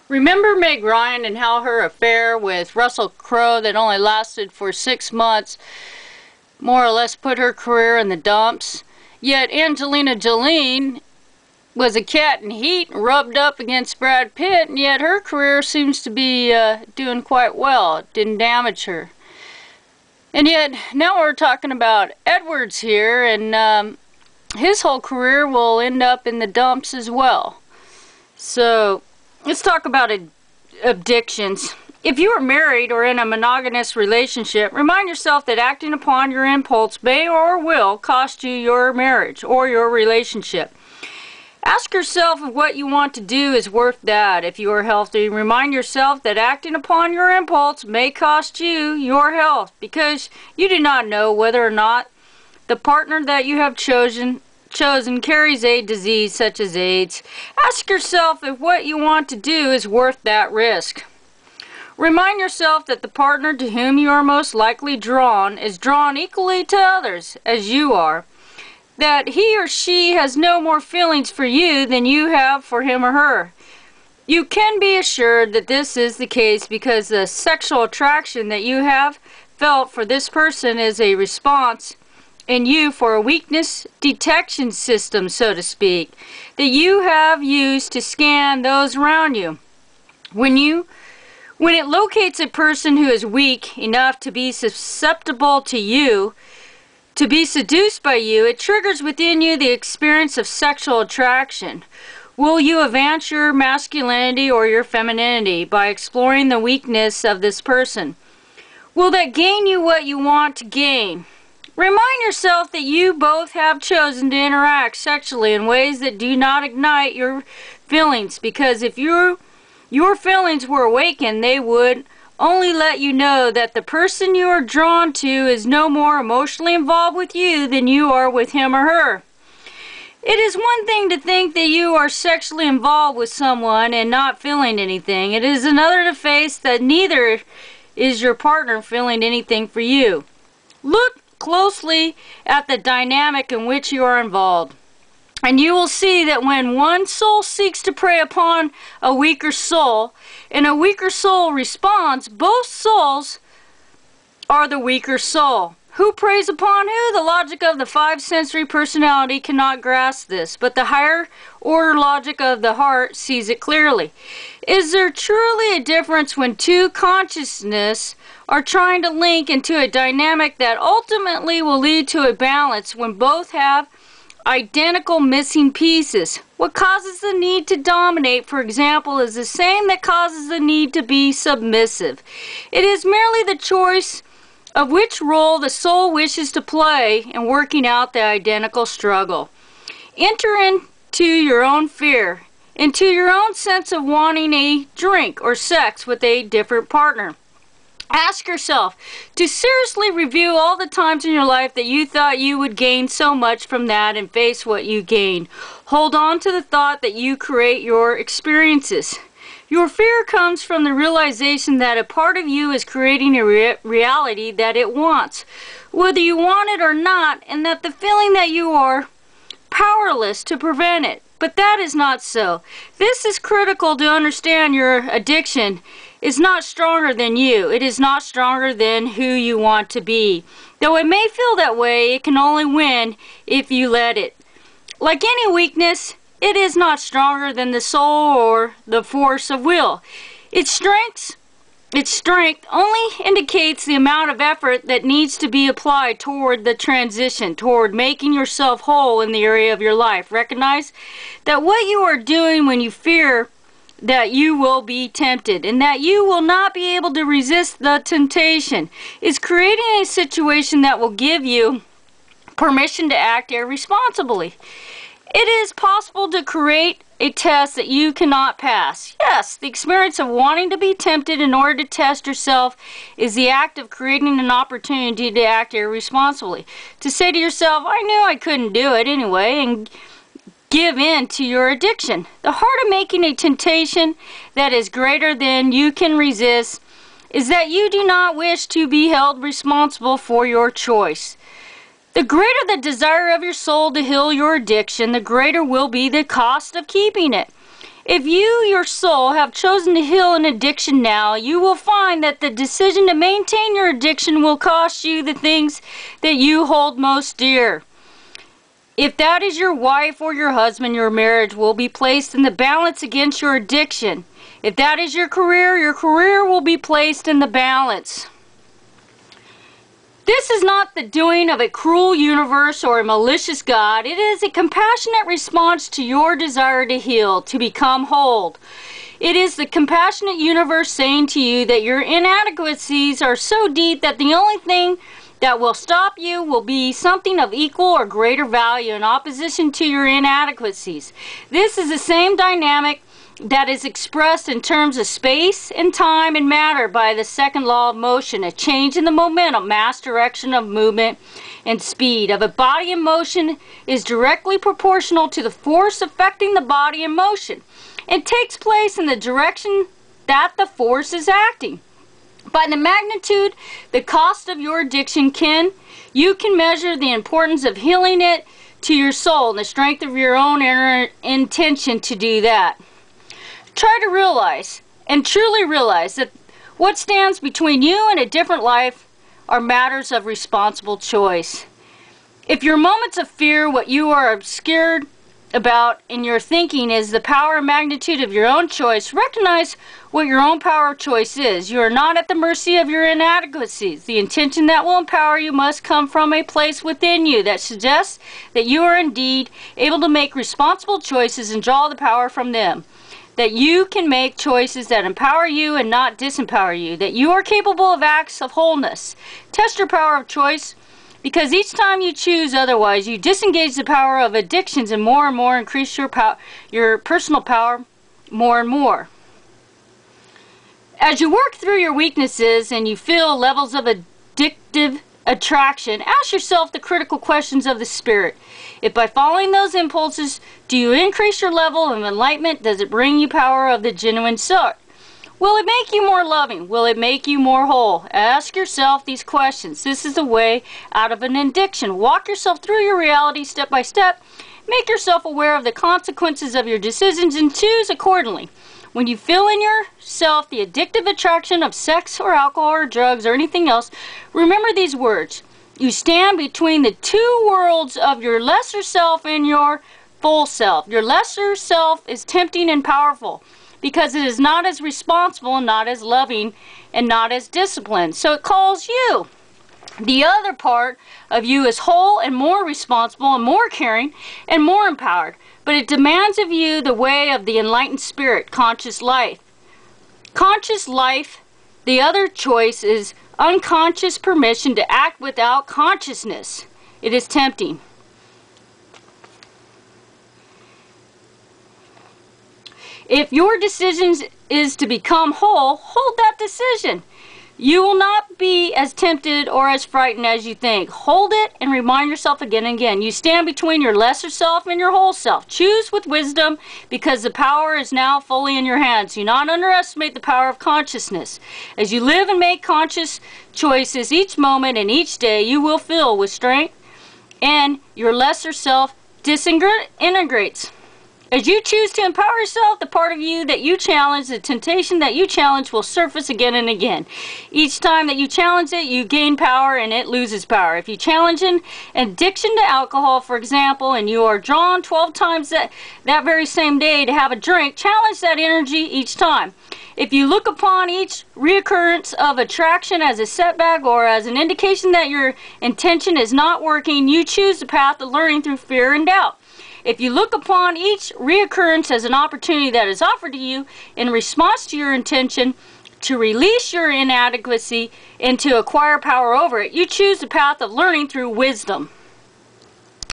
Remember Meg Ryan and how her affair with Russell Crowe that only lasted for 6 months more or less put her career in the dumps? Yet Angelina Jolie was a cat in heat and rubbed up against Brad Pitt, and yet her career seems to be doing quite well. It didn't damage her. And yet now we're talking about Edwards here, and his whole career will end up in the dumps as well. So let's talk about addictions. If you are married or in a monogamous relationship, remind yourself that acting upon your impulse may or will cost you your marriage or your relationship. Ask yourself if what you want to do is worth that. If you are healthy, remind yourself that acting upon your impulse may cost you your health, because you do not know whether or not the partner that you have chosen carries a disease such as AIDS. Ask yourself if what you want to do is worth that risk. Remind yourself that the partner to whom you are most likely drawn is drawn equally to others as you are. That he or she has no more feelings for you than you have for him or her. You can be assured that this is the case because the sexual attraction that you have felt for this person is a response in you for a weakness detection system, so to speak, that you have used to scan those around you. When it locates a person who is weak enough to be susceptible to you, to be seduced by you, it triggers within you the experience of sexual attraction. Will you advance your masculinity or your femininity by exploring the weakness of this person? Will that gain you what you want to gain? Remind yourself that you both have chosen to interact sexually in ways that do not ignite your feelings, because if your feelings were awakened, they would only let you know that the person you are drawn to is no more emotionally involved with you than you are with him or her. It is one thing to think that you are sexually involved with someone and not feeling anything. It is another to face that neither is your partner feeling anything for you. Look closely at the dynamic in which you are involved, and you will see that when one soul seeks to prey upon a weaker soul, and a weaker soul responds, both souls are the weaker soul. Who preys upon who? The logic of the five-sensory personality cannot grasp this, but the higher order logic of the heart sees it clearly. Is there truly a difference when two consciousness are trying to link into a dynamic that ultimately will lead to a balance when both have identical missing pieces? What causes the need to dominate, for example, is the same that causes the need to be submissive. It is merely the choice of which role the soul wishes to play in working out the identical struggle. Enter into your own fear, into your own sense of wanting a drink or sex with a different partner. Ask yourself to seriously review all the times in your life that you thought you would gain so much from that and face what you gained. Hold on to the thought that you create your experiences. Your fear comes from the realization that a part of you is creating a reality that it wants, whether you want it or not, and that the feeling that you are powerless to prevent it. But that is not so. This is critical to understand. Your addiction is not stronger than you. It is not stronger than who you want to be. Though it may feel that way, it can only win if you let it. Like any weakness, it is not stronger than the soul or the force of will. Its strength only indicates the amount of effort that needs to be applied toward the transition, toward making yourself whole in the area of your life. Recognize that what you are doing when you fear that you will be tempted and that you will not be able to resist the temptation is creating a situation that will give you permission to act irresponsibly. It is possible to create a test that you cannot pass. Yes, the experience of wanting to be tempted in order to test yourself is the act of creating an opportunity to act irresponsibly. To say to yourself, I knew I couldn't do it anyway, and give in to your addiction. The heart of making a temptation that is greater than you can resist is that you do not wish to be held responsible for your choice. The greater the desire of your soul to heal your addiction, the greater will be the cost of keeping it. If you, your soul, have chosen to heal an addiction now, you will find that the decision to maintain your addiction will cost you the things that you hold most dear. If that is your wife or your husband, your marriage will be placed in the balance against your addiction. If that is your career will be placed in the balance. This is not the doing of a cruel universe or a malicious God. It is a compassionate response to your desire to heal, to become whole. It is the compassionate universe saying to you that your inadequacies are so deep that the only thing that will stop you will be something of equal or greater value in opposition to your inadequacies. This is the same dynamic that is expressed in terms of space and time and matter by the second law of motion, a change in the momentum, mass, direction of movement, and speed of a body in motion is directly proportional to the force affecting the body in motion. It takes place in the direction that the force is acting. By the magnitude, the cost of your addiction, you can measure the importance of healing it to your soul and the strength of your own inner intention to do that. Try to realize, and truly realize, that what stands between you and a different life are matters of responsible choice. If your moments of fear, what you are obscured about in your thinking is the power and magnitude of your own choice, recognize what your own power of choice is. You are not at the mercy of your inadequacies. The intention that will empower you must come from a place within you that suggests that you are indeed able to make responsible choices and draw the power from them. That you can make choices that empower you and not disempower you. That you are capable of acts of wholeness. Test your power of choice, because each time you choose otherwise, you disengage the power of addictions and more increase your personal power more and more. As you work through your weaknesses and you feel levels of addictive attraction, ask yourself the critical questions of the Spirit. If by following those impulses, do you increase your level of enlightenment? Does it bring you power of the genuine sort? Will it make you more loving? Will it make you more whole? Ask yourself these questions. This is the way out of an addiction. Walk yourself through your reality step by step. Make yourself aware of the consequences of your decisions and choose accordingly. When you feel in yourself the addictive attraction of sex or alcohol or drugs or anything else, remember these words. You stand between the two worlds of your lesser self and your full self. Your lesser self is tempting and powerful because it is not as responsible, not as loving, and not as disciplined. So it calls you. The other part of you is whole and more responsible and more caring and more empowered. But it demands of you the way of the enlightened spirit, conscious life. Conscious life, the other choice is unconscious permission to act without consciousness. It is tempting. If your decision is to become whole, hold that decision. You will not be as tempted or as frightened as you think. Hold it and remind yourself again and again. You stand between your lesser self and your whole self. Choose with wisdom, because the power is now fully in your hands. Do not underestimate the power of consciousness. As you live and make conscious choices each moment and each day, you will fill with strength, and your lesser self disintegrates. As you choose to empower yourself, the part of you that you challenge, the temptation that you challenge, will surface again and again. Each time that you challenge it, you gain power and it loses power. If you challenge an addiction to alcohol, for example, and you are drawn 12 times that very same day to have a drink, challenge that energy each time. If you look upon each reoccurrence of attraction as a setback or as an indication that your intention is not working, you choose the path of learning through fear and doubt. If you look upon each reoccurrence as an opportunity that is offered to you in response to your intention to release your inadequacy and to acquire power over it, you choose the path of learning through wisdom.